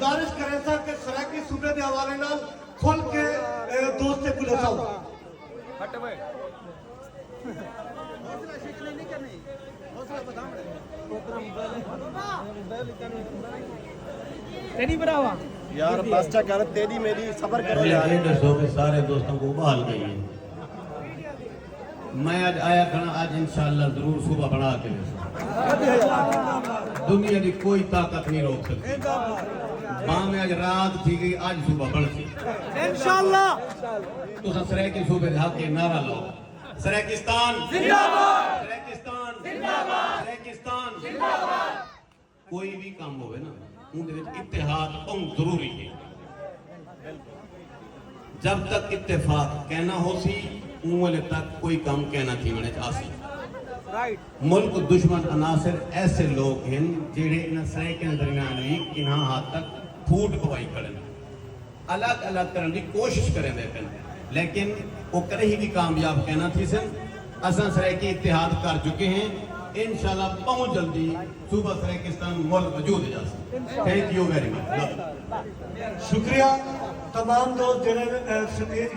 गुजारिश करें था कि सराकी सूबे के हवाले नाल खुल के दोस्ते पुलिस आओ। यार बस चा कर तेरी मेरी सबर करो यार। दसो कि सारे दोस्तों को बहाल गई है। मैं आज आया खड़ा, आज इंशाअल्लाह जरूर सुबह बना के दुनिया की कोई ताकत नहीं रोक सकती। मां में आज रात थी गई, आज सुबह बढ़ सी इंशाअल्लाह। तो ससरे के सूबे के हक के नारा लो, सराकिस्तान जिंदाबाद, सराकिस्तान जिंदाबाद, सराकिस्तान जिंदाबाद। कोई भी काम होवे ना उनके विच इत्तेहाद बहुत जरूरी है। जब तक इत्तेफाक कहना हो सी उम्र तक कोई काम कहना थी मने आसी। मुल्क दुश्मन अनासर ऐसे लोग हैं जेड़े इन सरे के दरमियान भी इन्हां हाथ तक फूट पवाई करें, अलग अलग करने की कोशिश करें लेकिन वो करे ही भी कामयाब कहना थी सन। असा सरे के इत्तेहाद कर चुके हैं, इंशाल्लाह बहुत जल्दी सूबा सराकिस्तान मुल्क वजूद जा सकता। Thank you very much. शुक्रिया तमाम दोस्त जेड़े स्टेज